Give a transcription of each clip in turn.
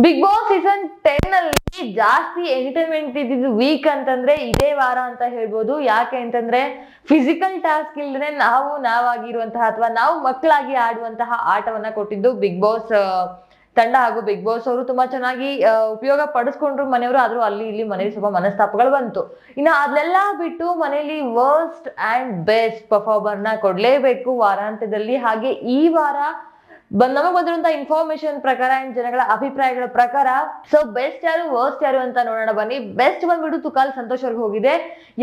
Big boss season 10 ಅಲ್ಲಿ ಜಾಸ್ತಿ entertainment ಇದ್ದಿದ್ದು ವೀಕ್ ಅಂತಂದ್ರೆ ಇದೇ ವಾರ ಅಂತ ಹೇಳ್ಬೋದು. ಯಾಕೆ ಅಂತಂದ್ರೆ ಫಿಸಿಕಲ್ ಟಾಸ್ಕ್ ಇಲ್ಲದೆ ನಾವಾಗಿರುವಂತಹ ಅಥವಾ ನಾವು ಮಕ್ಕಳಾಗಿ ಆಡುವಂತಹ ಆಟವನ್ನ ಕೊಟ್ಟಿದ್ದು ಬಿಗ್ ಬಾಸ್ ತಂಡ ಹಾಗೂ ಬಿಗ್ ಬಾಸ್ ಅವರು ತುಂಬಾ ಚೆನ್ನಾಗಿ ಉಪಯೋಗ ಪಡಿಸ್ಕೊಂಡ್ರು ಮನೆಯವರು. ಆದ್ರೂ ಅಲ್ಲಿ ಇಲ್ಲಿ ಮನೇಲಿ ಸ್ವಲ್ಪ ಮನಸ್ತಾಪಗಳು ಬಂತು. ಇನ್ನು ಅದನ್ನೆಲ್ಲ ಬಿಟ್ಟು ಮನೆಯಲ್ಲಿ ವರ್ಸ್ಟ್ ಅಂಡ್ ಬೆಸ್ಟ್ ಪರ್ಫಾರ್ಮರ್ ನ ಕೊಡ್ಲೇಬೇಕು ವಾರಾಂತ್ಯದಲ್ಲಿ. ಹಾಗೆ ಈ ವಾರ ನಮಗೆ ಬಂದಿರುವಂತ ಇನ್ಫಾರ್ಮೇಶನ್ ಪ್ರಕಾರ ಜನಗಳ ಅಭಿಪ್ರಾಯಗಳ ಪ್ರಕಾರ ಸೊ ಬೆಸ್ಟ್ ಯಾರು ವರ್ಸ್ಟ್ ಯಾರು ಅಂತ ನೋಡೋಣ ಬನ್ನಿ. ಬೆಸ್ಟ್ ಬಂದ್ಬಿಟ್ಟು ತುಕಾಲ್ ಸಂತೋಷ್ ಅವ್ರಿಗೆ ಹೋಗಿದೆ.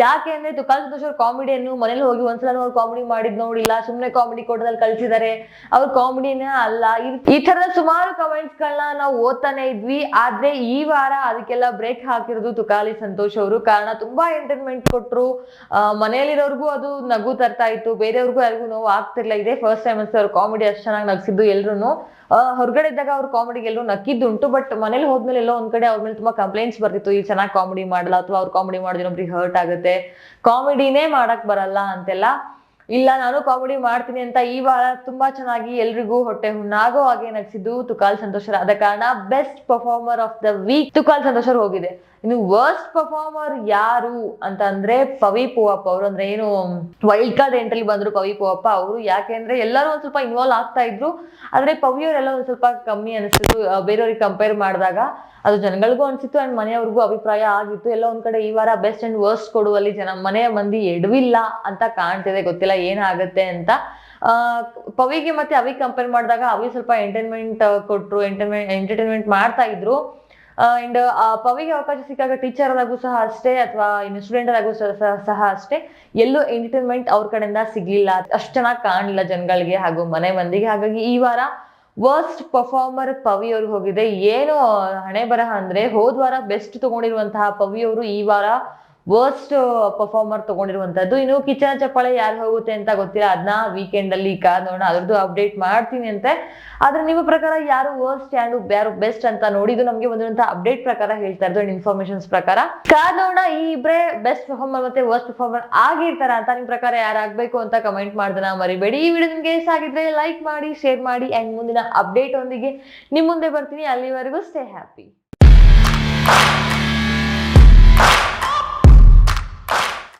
ಯಾಕೆ ಅಂದ್ರೆ ತುಕಾಲ್ ಸಂತೋಷ್ ಅವ್ರ ಕಾಮಿಡಿಯನ್ನು ಮನೇಲಿ ಹೋಗಿ ಒಂದ್ಸಲ ಅವ್ರು ಕಾಮಿಡಿ ಮಾಡಿದ್ ನೋಡಿಲ್ಲ, ಸುಮ್ನೆ ಕಾಮಿಡಿ ಕೊಟ್ಟದಲ್ಲಿ ಕಳ್ಸಿದ್ದಾರೆ, ಅವ್ರ ಕಾಮಿಡಿನ ಅಲ್ಲ. ಈ ತರದ ಸುಮಾರು ಕಮೆಂಟ್ಸ್ ಗಳನ್ನ ನಾವು ಓದ್ತಾನೆ ಇದ್ವಿ. ಆದ್ರೆ ಈ ವಾರ ಅದಕ್ಕೆಲ್ಲ ಬ್ರೇಕ್ ಹಾಕಿರೋದು ತುಕಾಲಿ ಸಂತೋಷ್ ಅವರು. ಕಾರಣ ತುಂಬಾ ಎಂಟರ್ಟೈನ್ಮೆಂಟ್ ಕೊಟ್ರು. ಮನೆಯಲ್ಲಿರೋರ್ಗೂ ಅದು ನಗು ತರ್ತಾ ಇತ್ತು, ಬೇರೆಯವ್ರಿಗೂ ಯಾರಿಗೂ ನೋವು ಆಗ್ತಿರ್ಲಿಲ್ಲ. ಇದೇ ಫಸ್ಟ್ ಟೈಮ್ ಅನ್ಸುತ್ತೆ ಅವ್ರ ಕಾಮಿಡಿ ಅಷ್ಟು ಚೆನ್ನಾಗಿ ನಗ್ಸಿದ್ದು. ಎಲ್ರು ಹೊರಗಡೆ ಇದ್ದಾಗ ಅವ್ರ ಕಾಮಿಡಿಗೆ ಎಲ್ಲರೂ ನಕ್ಕಿದ್ದುಂಟು, ಬಟ್ ಮನೇಲಿ ಹೋದ್ಮೇಲೆ ಎಲ್ಲೋ ಒಂದ್ ಕಡೆ ಅವ್ರ ಮೇಲೆ ತುಂಬಾ ಕಂಪ್ಲೇಂಟ್ಸ್ ಬರ್ತಿತ್ತು, ಈ ಚೆನ್ನಾಗಿ ಕಾಮಿಡಿ ಮಾಡಲ್ಲ ಅಥವಾ ಅವ್ರ ಕಾಮಿಡಿ ಮಾಡಿದ್ರೆ ಹರ್ಟ್ ಆಗುತ್ತೆ, ಕಾಮಿಡಿನೇ ಮಾಡಕ್ ಬರಲ್ಲ ಅಂತೆಲ್ಲ. ಇಲ್ಲ, ನಾನು ಕಾಮಿಡಿ ಮಾಡ್ತೀನಿ ಅಂತ ಈ ವಾರ ತುಂಬಾ ಚೆನ್ನಾಗಿ ಎಲ್ರಿಗೂ ಹೊಟ್ಟೆ ಹುಣ್ಣಾಗೋ ಹಾಗೆ ನಗಿಸಿದ್ದು ತುಕಾಲ್ ಸಂತೋಷ್. ಆದ ಕಾರಣ best performer of the week Tukali Santhosh ಅವ್ರು ಹೋಗಿದೆ. ಇನ್ನು ವರ್ಸ್ಟ್ ಪರ್ಫಾರ್ಮರ್ ಯಾರು ಅಂತ ಅಂದ್ರೆ ಪವಿ ಪೂವಪ್ಪ ಅವರು. ಅಂದ್ರೆ ಏನು ವೈಲ್ಡ್ ಕಾರ್ಡ್ ಎಂಟ್ರಿ ಬಂದ್ರು ಪವಿ ಪೂವಪ್ಪ ಅವರು. ಯಾಕೆ ಅಂದ್ರೆ ಎಲ್ಲರೂ ಒಂದ್ ಸ್ವಲ್ಪ ಇನ್ವಾಲ್ವ್ ಆಗ್ತಾ ಇದ್ರು, ಆದ್ರೆ ಪವಿ ಅವರೆಲ್ಲ ಒಂದ್ ಸ್ವಲ್ಪ ಕಮ್ಮಿ ಅನಿಸ್ತಿತ್ತು ಬೇರೆಯವ್ರಿಗೆ ಕಂಪೇರ್ ಮಾಡಿದಾಗ. ಅದು ಜನಗಳಿಗೂ ಅನ್ಸಿತ್ತು ಅಂಡ್ ಮನೆಯವ್ರಿಗೂ ಅಭಿಪ್ರಾಯ ಆಗಿತ್ತು. ಎಲ್ಲ ಒಂದ್ ಕಡೆ ಈ ವಾರ ಬೆಸ್ಟ್ ಅಂಡ್ ವರ್ಸ್ಟ್ ಕೊಡುವಲ್ಲಿ ಮನೆಯ ಮಂದಿ ಎಡವಿಲ್ಲ ಅಂತ ಕಾಣ್ತಿದೆ. ಗೊತ್ತಿಲ್ಲ ಏನಾಗುತ್ತೆ ಅಂತ. ಪವಿಗೆ ಮತ್ತೆ ಅವಿ ಕಂಪೇರ್ ಮಾಡಿದಾಗ ಅವಿ ಸ್ವಲ್ಪ ಎಂಟರ್ಟೈನ್ಮೆಂಟ್ ಕೊಟ್ರು, ಎಂಟರ್ಟೈನ್ಮೆಂಟ್ ಮಾಡ್ತಾ ಇದ್ರು. ಅಂಡ್ ಪವಿಗೆ ಅವಕಾಶ ಸಿಕ್ಕಾಗ ಟೀಚರ್ ಆದಾಗೂ ಸಹ ಅಷ್ಟೇ ಅಥವಾ ಇನ್ನು ಸ್ಟೂಡೆಂಟ್ ಆದಾಗೂ ಸಹ ಅಷ್ಟೇ ಎಲ್ಲೂ ಎಂಟರ್ಟೈನ್ಮೆಂಟ್ ಅವ್ರ ಕಡೆಯಿಂದ ಸಿಗ್ಲಿಲ್ಲ, ಅಷ್ಟು ಚೆನ್ನಾಗಿ ಕಾಣಲಿಲ್ಲ ಜನಗಳಿಗೆ ಹಾಗೂ ಮನೆ ಮಂದಿಗೆ. ಹಾಗಾಗಿ ಈ ವಾರ ವರ್ಸ್ಟ್ ಪರ್ಫಾರ್ಮರ್ ಪವಿ ಅವ್ರಿಗೆ ಹೋಗಿದೆ. ಏನು ಹಣೆ ಬರಹ ಅಂದ್ರೆ ಹೋದ್ ವಾರ ಬೆಸ್ಟ್ ತಗೊಂಡಿರುವಂತಹ ಪವಿ ಅವರು ಈ ವಾರ ವರ್ಸ್ಟ್ ಪರ್ಫಾರ್ಮರ್ ತಗೊಂಡಿರುವಂತದ್ದು. ಇನ್ನು ಕಿಚನ್ ಚಪ್ಪಾಳೆ ಯಾರು ಹೋಗುತ್ತೆ ಅಂತ ಗೊತ್ತಿಲ್ಲ, ಅದನ್ನ ವೀಕೆಂಡ್ ಅಲ್ಲಿ ನೋಡೋಣ, ಅದ್ರದ್ದು ಅಪ್ಡೇಟ್ ಮಾಡ್ತೀನಿ ಅಂತೆ. ಆದ್ರೆ ನಿಮ್ಮ ಪ್ರಕಾರ ಯಾರು ವರ್ಸ್ಟ್ ಯಾರು ಬೆಸ್ಟ್ ಅಂತ ನೋಡಿದ್ದು ನಮ್ಗೆ ಬಂದಿರುವಂತಹ ಅಪ್ಡೇಟ್ ಪ್ರಕಾರ ಹೇಳ್ತಾ ಇರೋದು ಇನ್ಫಾರ್ಮೇಶನ್ಸ್ ಪ್ರಕಾರ. ನೋಡೋಣ ಈ ಇಬ್ರೇ ಬೆಸ್ಟ್ ಪರ್ಫಾರ್ಮರ್ ಮತ್ತೆ ವರ್ಸ್ಟ್ ಪರ್ಫಾರ್ಮರ್ ಆಗಿರ್ತಾರ ಅಂತ. ನಿಮ್ ಪ್ರಕಾರ ಯಾರಾಗಬೇಕು ಅಂತ ಕಮೆಂಟ್ ಮಾಡೋದನ್ನ ಮರಿಬೇಡಿ. ಈ ವಿಡಿಯೋ ನಿಮ್ಗೆ ಇಷ್ಟ ಆಗಿದ್ರೆ ಲೈಕ್ ಮಾಡಿ, ಶೇರ್ ಮಾಡಿ ಅಂಡ್ ಮುಂದಿನ ಅಪ್ಡೇಟ್ ಒಂದಿಗೆ ನಿಮ್ ಮುಂದೆ ಬರ್ತೀನಿ. ಅಲ್ಲಿವರೆಗೂ ಸ್ಟೇ ಹ್ಯಾಪಿ.